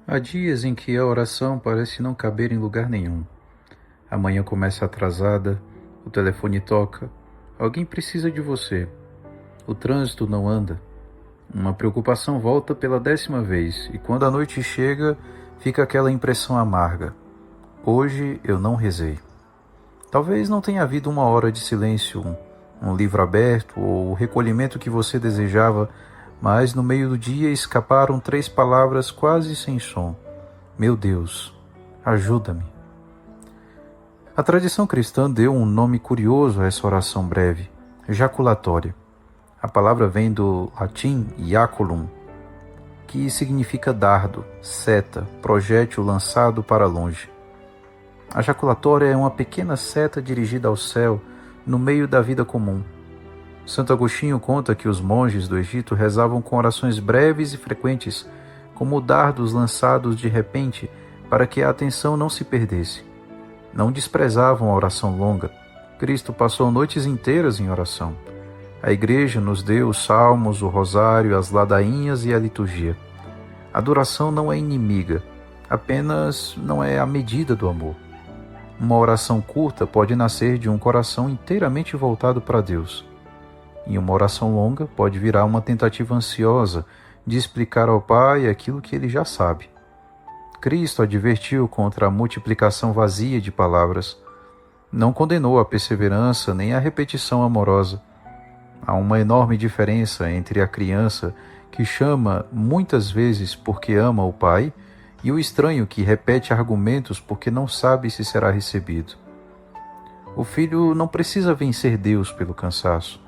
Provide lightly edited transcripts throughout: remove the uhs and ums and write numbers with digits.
Há dias em que a oração parece não caber em lugar nenhum. A manhã começa atrasada, o telefone toca, alguém precisa de você, o trânsito não anda. Uma preocupação volta pela 10ª vez e quando a noite chega, fica aquela impressão amarga. Hoje eu não rezei. Talvez não tenha havido uma hora de silêncio, um livro aberto ou o recolhimento que você desejava, mas no meio do dia escaparam 3 palavras quase sem som. Meu Deus, ajuda-me. A tradição cristã deu um nome curioso a essa oração breve, jaculatória. A palavra vem do latim iaculum, que significa dardo, seta, projétil lançado para longe. A jaculatória é uma pequena seta dirigida ao céu, no meio da vida comum. Santo Agostinho conta que os monges do Egito rezavam com orações breves e frequentes, como dardos lançados de repente, para que a atenção não se perdesse. Não desprezavam a oração longa. Cristo passou noites inteiras em oração. A Igreja nos deu os salmos, o rosário, as ladainhas e a liturgia. A adoração não é inimiga, apenas não é a medida do amor. Uma oração curta pode nascer de um coração inteiramente voltado para Deus. E uma oração longa pode virar uma tentativa ansiosa de explicar ao Pai aquilo que ele já sabe. Cristo advertiu contra a multiplicação vazia de palavras. Não condenou a perseverança nem a repetição amorosa. Há uma enorme diferença entre a criança que chama muitas vezes porque ama o Pai e o estranho que repete argumentos porque não sabe se será recebido. O filho não precisa vencer Deus pelo cansaço.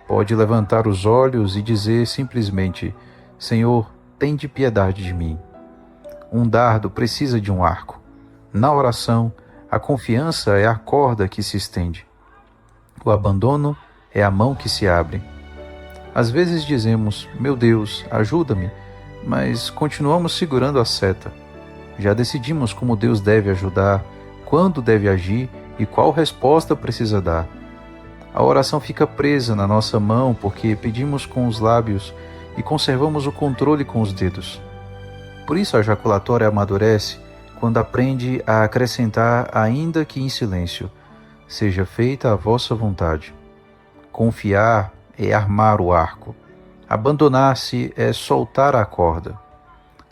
Pode levantar os olhos e dizer simplesmente: Senhor, tende piedade de mim. Um dardo precisa de um arco. Na oração, a confiança é a corda que se estende. O abandono é a mão que se abre. Às vezes dizemos: meu Deus, ajuda-me, mas continuamos segurando a seta. Já decidimos como Deus deve ajudar, quando deve agir e qual resposta precisa dar. A oração fica presa na nossa mão porque pedimos com os lábios e conservamos o controle com os dedos. Por isso a jaculatória amadurece quando aprende a acrescentar, ainda que em silêncio: seja feita a vossa vontade. Confiar é armar o arco. Abandonar-se é soltar a corda.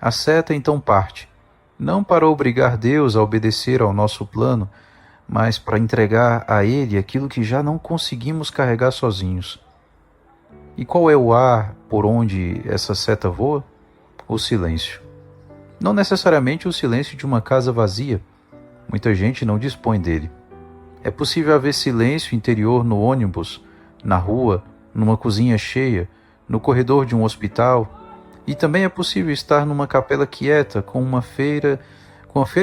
A seta então parte, não para obrigar Deus a obedecer ao nosso plano, mas para entregar a Ele aquilo que já não conseguimos carregar sozinhos. E qual é o ar por onde essa seta voa? O silêncio. Não necessariamente o silêncio de uma casa vazia. Muita gente não dispõe dele. É possível haver silêncio interior no ônibus, na rua, numa cozinha cheia, no corredor de um hospital, e também é possível estar numa capela quieta com a feira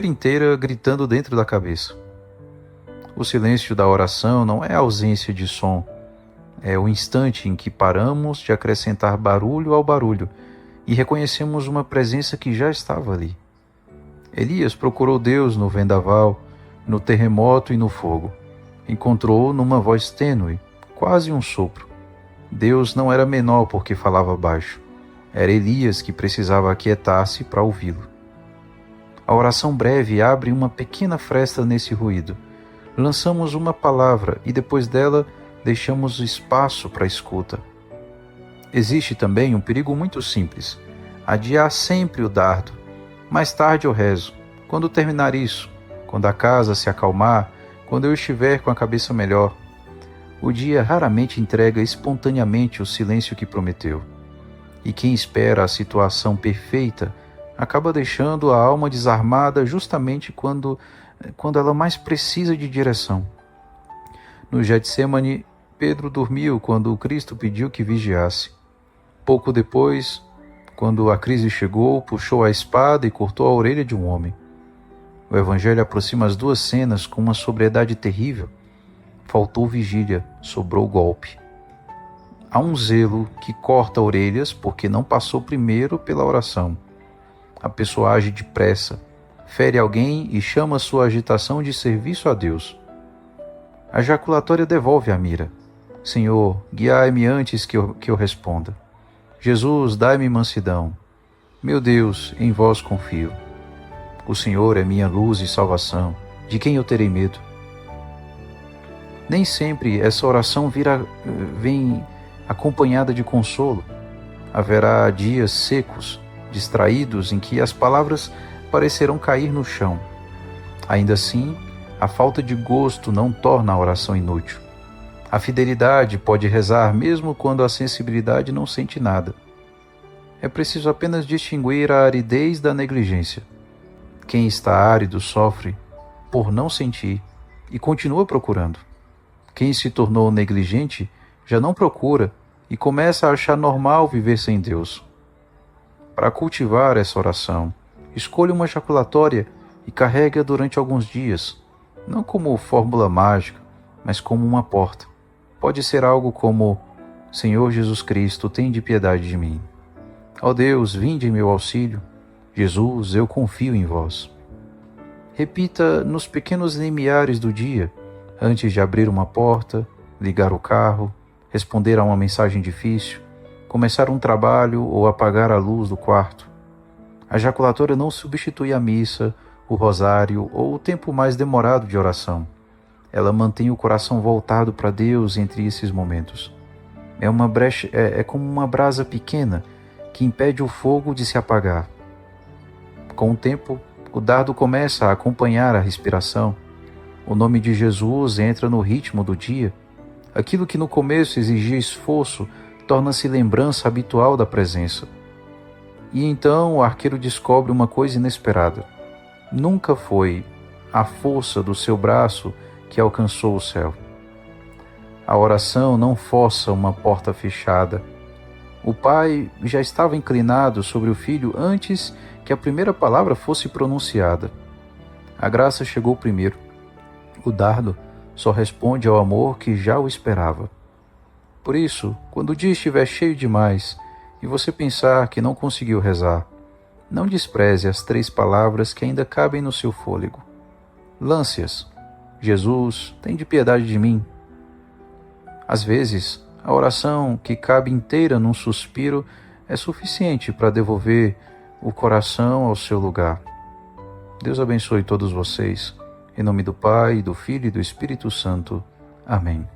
inteira gritando dentro da cabeça. O silêncio da oração não é a ausência de som, é o instante em que paramos de acrescentar barulho ao barulho e reconhecemos uma presença que já estava ali. Elias procurou Deus no vendaval, no terremoto e no fogo. Encontrou numa voz tênue, quase um sopro. Deus não era menor porque falava baixo. Era Elias que precisava aquietar-se para ouvi-lo. A oração breve abre uma pequena fresta nesse ruído. Lançamos uma palavra e depois dela deixamos espaço para a escuta. Existe também um perigo muito simples: adiar sempre o dardo. Mais tarde eu rezo. Quando terminar isso, quando a casa se acalmar, quando eu estiver com a cabeça melhor. O dia raramente entrega espontaneamente o silêncio que prometeu. E quem espera a situação perfeita acaba deixando a alma desarmada justamente quando ela mais precisa de direção. No Getsêmani, Pedro dormiu quando Cristo pediu que vigiasse. Pouco depois, quando a crise chegou, puxou a espada e cortou a orelha de um homem. O Evangelho aproxima as duas cenas com uma sobriedade terrível. Faltou vigília, sobrou golpe. Há um zelo que corta orelhas porque não passou primeiro pela oração. A pessoa age depressa, fere alguém e chama sua agitação de serviço a Deus. A jaculatória devolve a mira. Senhor, guiai-me antes que eu responda. Jesus, dai-me mansidão. Meu Deus, em vós confio. O Senhor é minha luz e salvação. De quem eu terei medo? Nem sempre essa oração vem acompanhada de consolo. Haverá dias secos, distraídos, em que as palavras parecerão cair no chão. Ainda assim, a falta de gosto não torna a oração inútil. A fidelidade pode rezar mesmo quando a sensibilidade não sente nada. É preciso apenas distinguir a aridez da negligência. Quem está árido sofre por não sentir e continua procurando. Quem se tornou negligente já não procura e começa a achar normal viver sem Deus. Para cultivar essa oração, escolha uma ejaculatória e carregue-a durante alguns dias, não como fórmula mágica, mas como uma porta. Pode ser algo como: Senhor Jesus Cristo, tende piedade de mim. Ó Deus, vinde em meu auxílio. Jesus, eu confio em vós. Repita nos pequenos limiares do dia, antes de abrir uma porta, ligar o carro, responder a uma mensagem difícil, começar um trabalho ou apagar a luz do quarto. A ejaculatória não substitui a missa, o rosário ou o tempo mais demorado de oração. Ela mantém o coração voltado para Deus entre esses momentos. É como uma brasa pequena que impede o fogo de se apagar. Com o tempo, o dardo começa a acompanhar a respiração. O nome de Jesus entra no ritmo do dia. Aquilo que no começo exigia esforço torna-se lembrança habitual da presença. E então o arqueiro descobre uma coisa inesperada. Nunca foi a força do seu braço que alcançou o céu. A oração não força uma porta fechada. O pai já estava inclinado sobre o filho antes que a primeira palavra fosse pronunciada. A graça chegou primeiro. O dardo só responde ao amor que já o esperava. Por isso, quando o dia estiver cheio demais e você pensar que não conseguiu rezar, não despreze as 3 palavras que ainda cabem no seu fôlego. Lance-as. Jesus, tende piedade de mim. Às vezes, a oração que cabe inteira num suspiro é suficiente para devolver o coração ao seu lugar. Deus abençoe todos vocês. Em nome do Pai, do Filho e do Espírito Santo. Amém.